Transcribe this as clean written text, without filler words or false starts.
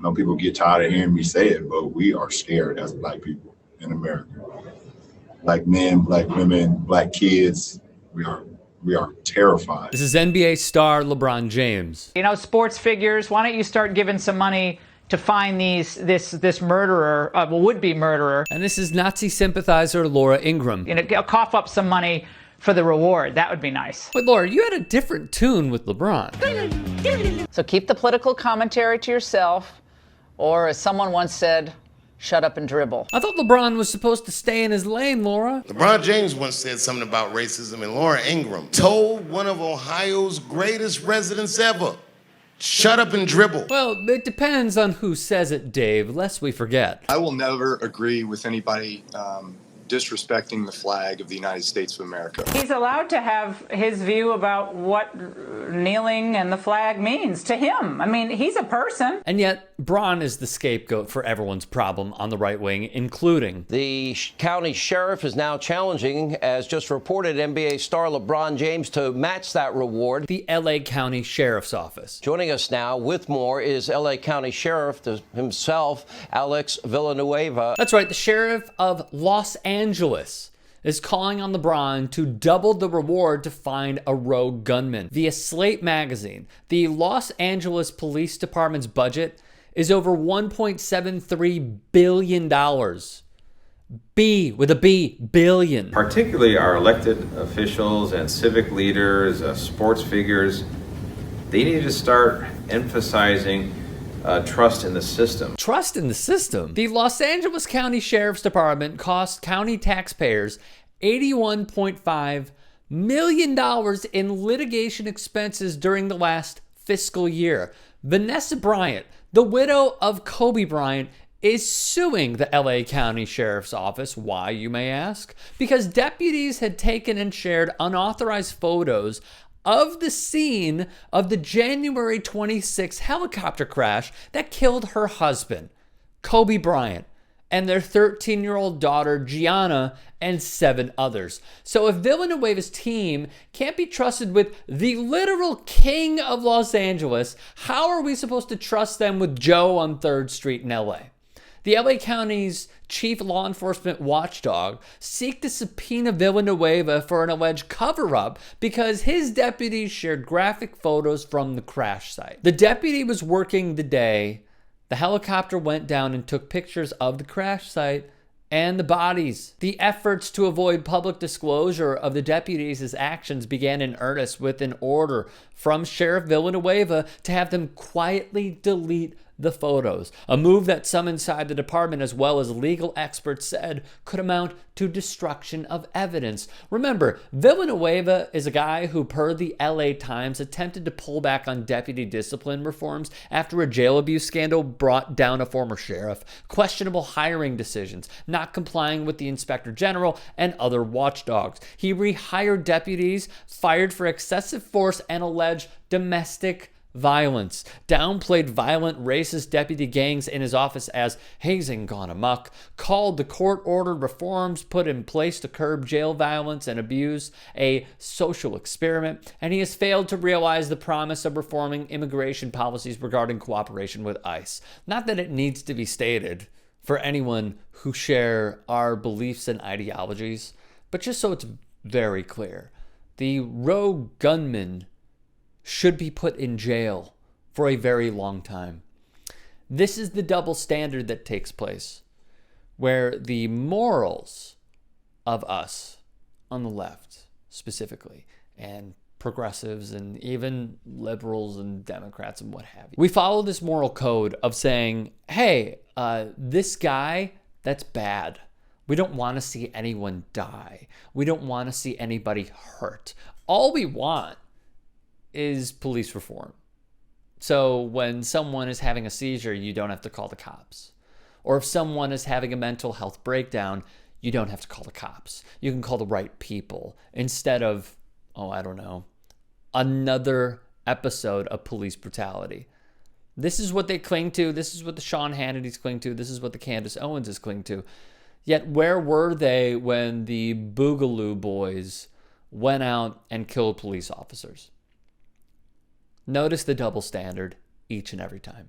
I know people get tired of hearing me say it, but we are scared as Black people in America. Black men, Black women, Black kids, we are terrified. This is NBA star LeBron James. You know, sports figures, why don't you start giving some money to find this murderer, would-be murderer. And this is Nazi sympathizer Laura Ingraham. You know, cough up some money for the reward. That would be nice. But Laura, you had a different tune with LeBron. So keep the political commentary to yourself, or as someone once said, shut up and dribble. I thought LeBron was supposed to stay in his lane, Laura. LeBron James once said something about racism, and Laura Ingraham told one of Ohio's greatest residents ever, shut up and dribble. Well, it depends on who says it, Dave, lest we forget. I will never agree with anybody disrespecting the flag of the United States of America. He's allowed to have his view about what kneeling and the flag means to him. I mean, he's a person. And yet, Braun is the scapegoat for everyone's problem on the right wing, including... The county sheriff is now challenging, as just reported, NBA star LeBron James to match that reward. The LA County Sheriff's Office. Joining us now with more is LA County Sheriff himself, Alex Villanueva. That's right, the sheriff of Los Angeles is calling on LeBron to double the reward to find a rogue gunman. Via Slate magazine, the Los Angeles Police Department's budget is over $1.73 billion. B with a B, billion. Particularly our elected officials and civic leaders, sports figures, they need to start emphasizing trust in the system. Trust in the system? The Los Angeles County Sheriff's Department cost county taxpayers $81.5 million in litigation expenses during the last fiscal year. Vanessa Bryant, the widow of Kobe Bryant, is suing the LA County Sheriff's Office. Why, you may ask? Because deputies had taken and shared unauthorized photos of the scene of the January 26th helicopter crash that killed her husband, Kobe Bryant, and their 13-year-old daughter, Gianna, and 7 others. So if Villanueva's team can't be trusted with the literal king of Los Angeles, how are we supposed to trust them with Joe on 3rd Street in LA? The LA County's chief law enforcement watchdog seek to subpoena Villanueva for an alleged cover-up because his deputies shared graphic photos from the crash site. The deputy was working the day the helicopter went down and took pictures of the crash site and the bodies. The efforts to avoid public disclosure of the deputies' actions began in earnest with an order from Sheriff Villanueva to have them quietly delete the photos, a move that some inside the department as well as legal experts said could amount to destruction of evidence. Remember, Villanueva is a guy who, per the LA Times, attempted to pull back on deputy discipline reforms after a jail abuse scandal brought down a former sheriff, questionable hiring decisions, not complying with the inspector general, and other watchdogs. He rehired deputies, fired for excessive force and alleged domestic violence, downplayed violent racist deputy gangs in his office as hazing gone amok, called the court-ordered reforms put in place to curb jail violence and abuse a social experiment, and he has failed to realize the promise of reforming immigration policies regarding cooperation with ICE. Not that it needs to be stated for anyone who share our beliefs and ideologies, but just so it's very clear, the rogue gunman should be put in jail for a very long time. This is the double standard that takes place, where the morals of us on the left specifically, and progressives and even liberals and Democrats and what have you, we follow this moral code of saying, hey, this guy, that's bad. We don't want to see anyone die. We don't want to see anybody hurt. All we want is police reform. So when someone is having a seizure, you don't have to call the cops. Or if someone is having a mental health breakdown, you don't have to call the cops. You can call the right people instead of, another episode of police brutality. This is what they cling to. This is what the Sean Hannitys cling to. This is what the Candace Owens is cling to. Yet where were they when the Boogaloo Boys went out and killed police officers? Notice the double standard each and every time.